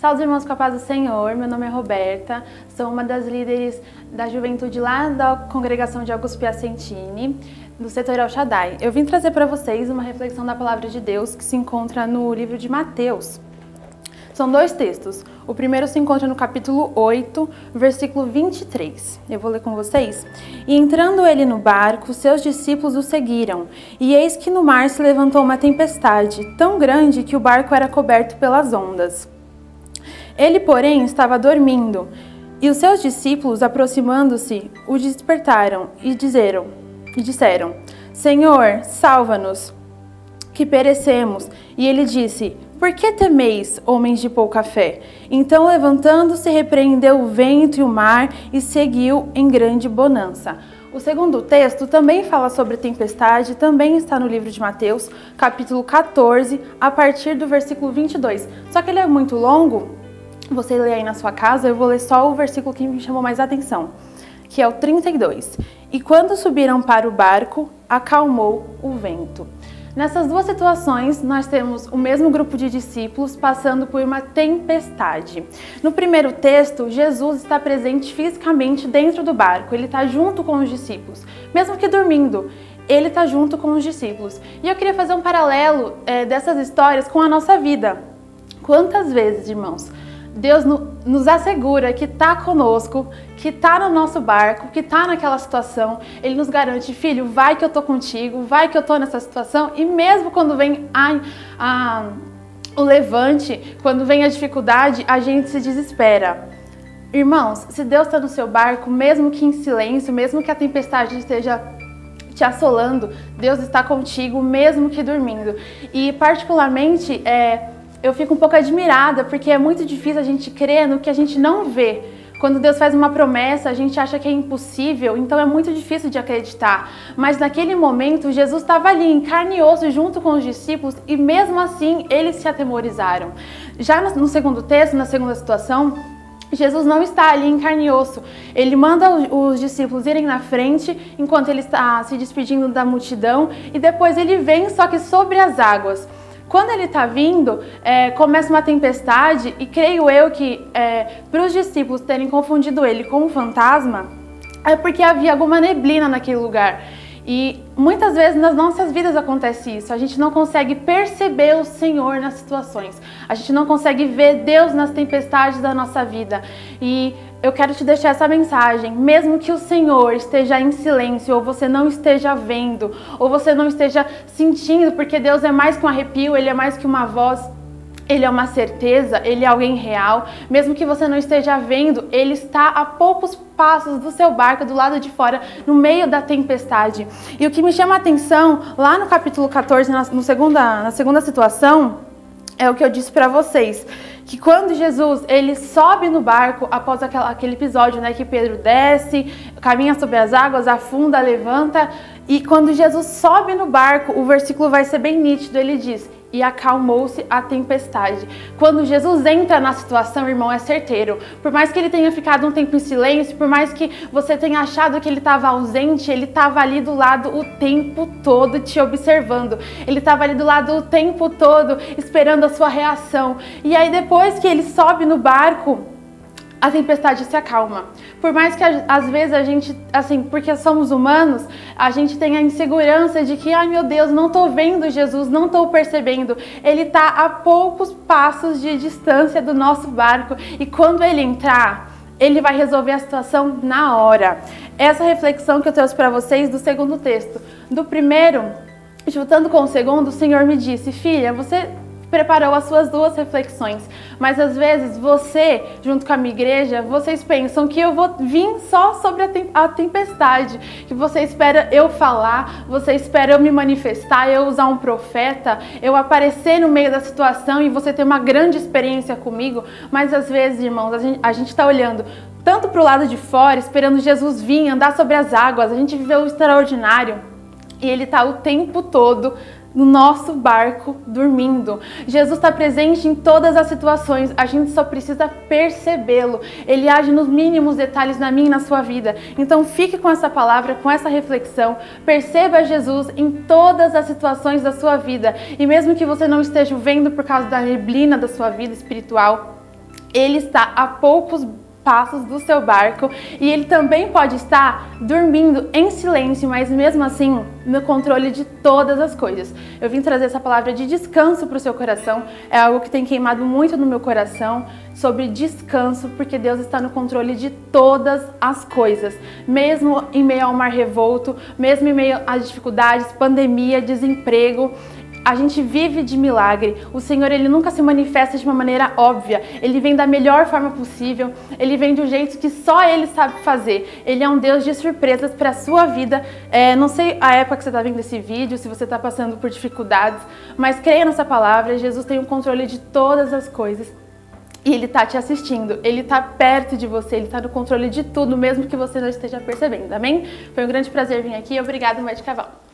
Salve, irmãos, com a paz do Senhor. Meu nome é Roberta, sou uma das líderes da juventude lá da congregação de Augusto Piacentini, do setor El Shaddai. Eu vim trazer para vocês uma reflexão da palavra de Deus que se encontra no livro de Mateus. São dois textos. O primeiro se encontra no capítulo 8, versículo 23. Eu vou ler com vocês. E entrando ele no barco, seus discípulos o seguiram. E eis que no mar se levantou uma tempestade, tão grande que o barco era coberto pelas ondas. Ele, porém, estava dormindo. E os seus discípulos, aproximando-se, o despertaram e disseram: Senhor, salva-nos, que perecemos. E ele disse: Por que temeis, homens de pouca fé? Então, levantando-se, repreendeu o vento e o mar e seguiu em grande bonança. O segundo texto também fala sobre tempestade, também está no livro de Mateus, capítulo 14, a partir do versículo 22. Só que ele é muito longo, você lê aí na sua casa, eu vou ler só o versículo que me chamou mais atenção, que é o 32. E quando subiram para o barco, acalmou o vento. Nessas duas situações, nós temos o mesmo grupo de discípulos passando por uma tempestade. No primeiro texto, Jesus está presente fisicamente dentro do barco, ele está junto com os discípulos, mesmo que dormindo, ele está junto com os discípulos. E eu queria fazer um paralelo dessas histórias com a nossa vida. Quantas vezes, irmãos, Deus nos assegura que está conosco, que está no nosso barco, que está naquela situação. Ele nos garante: filho, vai que eu estou contigo, vai que eu estou nessa situação. E mesmo quando vem o levante, quando vem a dificuldade, a gente se desespera. Irmãos, se Deus está no seu barco, mesmo que em silêncio, mesmo que a tempestade esteja te assolando, Deus está contigo, mesmo que dormindo. E particularmente, eu fico um pouco admirada, porque é muito difícil a gente crer no que a gente não vê. Quando Deus faz uma promessa, a gente acha que é impossível, então é muito difícil de acreditar. Mas naquele momento, Jesus estava ali em carne e osso junto com os discípulos e mesmo assim eles se atemorizaram. Já no segundo texto, na segunda situação, Jesus não está ali em carne e osso. Ele manda os discípulos irem na frente enquanto ele está se despedindo da multidão e depois ele vem, só que sobre as águas. Quando ele está vindo, começa uma tempestade e creio eu que para os discípulos terem confundido ele com um fantasma, é porque havia alguma neblina naquele lugar. E muitas vezes nas nossas vidas acontece isso, a gente não consegue perceber o Senhor nas situações, a gente não consegue ver Deus nas tempestades da nossa vida. E eu quero te deixar essa mensagem: mesmo que o Senhor esteja em silêncio, ou você não esteja vendo, ou você não esteja sentindo, porque Deus é mais que um arrepio, Ele é mais que uma voz, Ele é uma certeza, Ele é alguém real. Mesmo que você não esteja vendo, Ele está a poucos passos do seu barco, do lado de fora, no meio da tempestade. E o que me chama a atenção, lá no capítulo 14, na segunda situação, é o que eu disse para vocês, que quando Jesus ele sobe no barco após aquele episódio, né, que Pedro desce, caminha sobre as águas, afunda, levanta, e quando Jesus sobe no barco, o versículo vai ser bem nítido, ele diz: e acalmou-se a tempestade. Quando Jesus entra na situação, irmão, é certeiro. Por mais que ele tenha ficado um tempo em silêncio, por mais que você tenha achado que ele estava ausente, ele estava ali do lado o tempo todo te observando. Ele estava ali do lado o tempo todo esperando a sua reação. E aí depois que ele sobe no barco, a tempestade se acalma. Por mais que às vezes a gente, assim, porque somos humanos, a gente tem a insegurança de que, ai meu Deus, não estou vendo Jesus, não estou percebendo. Ele está a poucos passos de distância do nosso barco e quando ele entrar, ele vai resolver a situação na hora. Essa reflexão que eu trouxe para vocês do segundo texto. Do primeiro, juntando com o segundo, o Senhor me disse: filha, você preparou as suas duas reflexões, mas às vezes você, junto com a minha igreja, vocês pensam que eu vou vir só sobre a tempestade, que você espera eu falar, você espera eu me manifestar, eu usar um profeta, eu aparecer no meio da situação e você ter uma grande experiência comigo. Mas às vezes, irmãos, a gente está olhando tanto para o lado de fora, esperando Jesus vir, andar sobre as águas, a gente viveu o extraordinário e Ele está o tempo todo no nosso barco dormindo. Jesus está presente em todas as situações, a gente só precisa percebê-lo. Ele age nos mínimos detalhes na minha e na sua vida. Então fique com essa palavra, com essa reflexão, perceba Jesus em todas as situações da sua vida. E mesmo que você não esteja vendo por causa da neblina da sua vida espiritual, Ele está a poucos passos do seu barco e ele também pode estar dormindo em silêncio, mas mesmo assim no controle de todas as coisas. Eu vim trazer essa palavra de descanso para o seu coração, é algo que tem queimado muito no meu coração, sobre descanso, porque Deus está no controle de todas as coisas, mesmo em meio ao mar revolto, mesmo em meio às dificuldades, pandemia, desemprego. A gente vive de milagre. O Senhor, Ele nunca se manifesta de uma maneira óbvia. Ele vem da melhor forma possível. Ele vem de um jeito que só Ele sabe fazer. Ele é um Deus de surpresas para a sua vida. Não sei a época que você está vendo esse vídeo, se você está passando por dificuldades, mas creia nessa palavra. Jesus tem o controle de todas as coisas. E Ele está te assistindo, Ele está perto de você, Ele está no controle de tudo, mesmo que você não esteja percebendo, amém? Foi um grande prazer vir aqui. Obrigada, Médica Val.